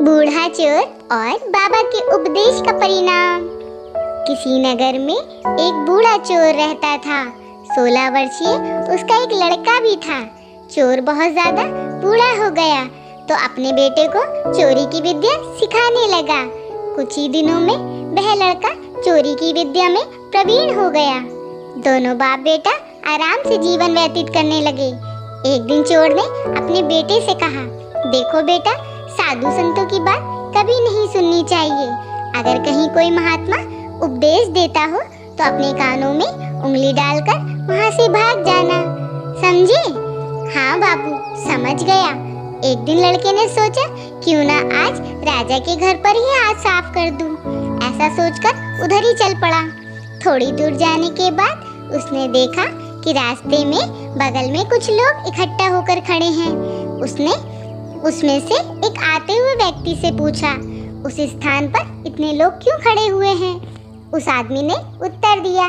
बूढ़ा चोर और बाबा के उपदेश का परिणाम। किसी नगर में एक बूढ़ा चोर रहता था। 16 वर्षीय उसका एक लड़का भी था। चोर बहुत ज्यादा बूढ़ा हो गया तो अपने बेटे को चोरी की विद्या सिखाने लगा। कुछ ही दिनों में वह लड़का चोरी की विद्या में प्रवीण हो गया। दोनों बाप बेटा आराम से जीवन व्यतीत करने लगे। एक दिन चोर ने अपने बेटे से कहा, देखो बेटा, साधु संतों की बात कभी नहीं सुननी चाहिए। अगर कहीं कोई महात्मा उपदेश देता हो तो अपने कानों में उंगली डालकर वहाँ से भाग जाना, समझे? हाँ बापू, समझ गया। एक दिन लड़के ने सोचा, क्यों ना आज राजा के घर पर ही हाथ साफ कर दूं। ऐसा सोचकर उधर ही चल पड़ा। थोड़ी दूर जाने के बाद उसने देखा कि रास्ते में बगल में कुछ लोग इकट्ठा होकर खड़े हैं। उसने उसमें से एक आते हुए व्यक्ति से पूछा, उस स्थान पर इतने लोग क्यों खड़े हुए हैं? उस आदमी ने उत्तर दिया,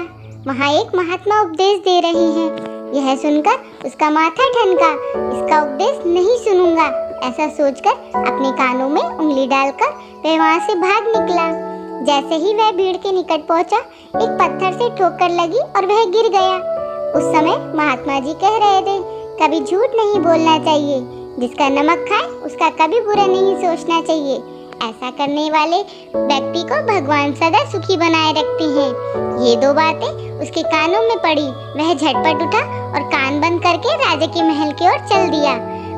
वहाँ एक महात्मा उपदेश दे रहे हैं। यह सुनकर उसका माथा ठनका। इसका उपदेश नहीं सुनूंगा, ऐसा सोचकर अपने कानों में उंगली डालकर वह वहाँ से भाग निकला। जैसे ही वह भीड़ के निकट पहुंचा, एक पत्थर से ठोकर लगी और वह गिर गया। उस समय महात्मा जी कह रहे थे, कभी झूठ नहीं बोलना चाहिए। जिसका नमक खाए उसका कभी बुरा नहीं सोचना चाहिए। ऐसा करने वाले व्यक्ति को भगवान सदा सुखी बनाए रखते हैं। ये दो बातें उसके कानों में पड़ी। वह झटपट उठा और कान बंद करके राजा के महल की ओर चल दिया।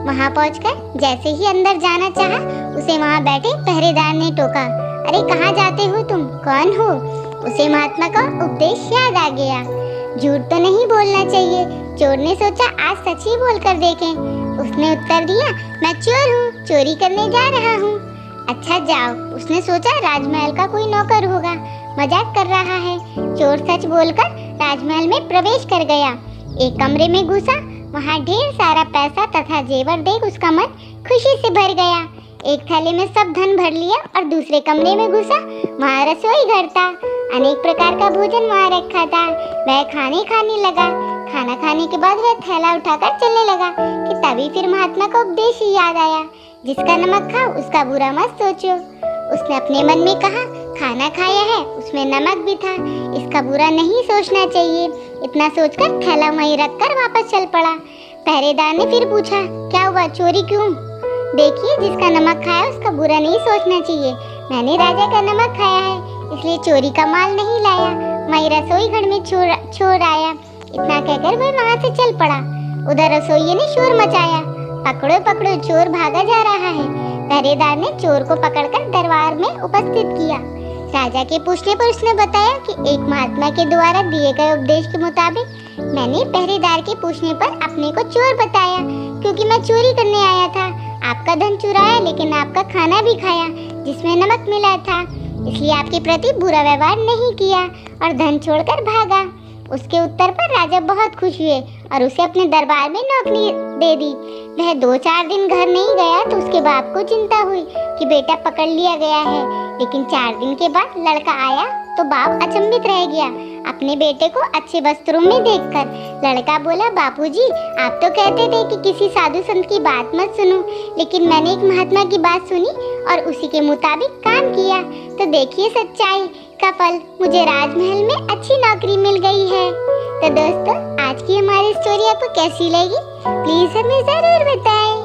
वहाँ पहुंचकर जैसे ही अंदर जाना चाहा, उसे वहाँ बैठे पहरेदार ने टोका, अरे कहाँ जाते हो तुम? कौन हो? उसे महात्मा का उपदेश याद आ गया। झूठ तो नहीं बोलना चाहिए। चोर ने सोचा, आज सच ही बोल कर देखें। उसने उत्तर दिया, मैं चोर हूँ, चोरी करने जा रहा हूँ। अच्छा जाओ। उसने सोचा राजमहल का कोई नौकर होगा, मजाक कर रहा है। चोर सच बोलकर राजमहल में प्रवेश कर गया। एक कमरे में घुसा, वहाँ ढेर सारा पैसा तथा जेवर देख उसका मन खुशी से भर गया। एक थैले में सब धन भर लिया और दूसरे कमरे में घुसा, वहाँ रसोई घर था। अनेक प्रकार का भोजन वहाँ रखा था। वह खाने लगा। खाना खाने के बाद वह थैला उठाकर चलने लगा कि तभी फिर महात्मा का उपदेश ही याद आया, जिसका नमक खाओ उसका बुरा मत सोचो। उसने अपने मन में कहा, खाना खाया है उसमें नमक भी था, इसका बुरा नहीं सोचना चाहिए। इतना सोचकर थैला वहीं रखकर वापस चल पड़ा। पहरेदार ने फिर पूछा, क्या हुआ, चोरी क्यों? देखिए, जिसका नमक खाया उसका बुरा नहीं सोचना चाहिए। मैंने राजा का नमक खाया है, इसलिए चोरी का माल नहीं लाया। वहीं रसोई घर में चोर आया। इतना कहकर वह वहाँ से चल पड़ा। उधर रसोइये ने शोर मचाया, पकड़ो पकड़ो, चोर भागा जा रहा है। पहरेदार ने चोर को पकड़कर दरबार में उपस्थित किया। राजा के पूछने पर उसने बताया कि एक महात्मा के द्वारा दिए गए उपदेश के मुताबिक मैंने पहरेदार के पूछने पर अपने को चोर बताया, क्योंकि मैं चोरी करने आया था। आपका धन चुराया, लेकिन आपका खाना भी खाया जिसमें नमक मिला था, इसलिए आपके प्रति बुरा व्यवहार नहीं किया और धन छोड़कर भागा। उसके उत्तर पर राजा बहुत खुश हुए और उसे अपने दरबार में नौकरी दे दी। वह 2-4 दिन घर नहीं गया तो उसके बाप को चिंता हुई कि बेटा पकड़ लिया गया है। लेकिन 4 दिन के बाद लड़का आया तो बाप अचंभित रह गया अपने बेटे को अच्छे वस्त्रों में देखकर। लड़का बोला, बापूजी, आप तो कहते थे कि किसी साधु संत की बात मत सुनो, लेकिन मैंने एक महात्मा की बात सुनी और उसी के मुताबिक काम किया। तो देखिए सच्चाई का फल, मुझे राजमहल में अच्छी नौकरी मिल गई है। तो दोस्तों, आज की हमारी स्टोरी आपको कैसी लगी? प्लीज हमें जरूर बताएं।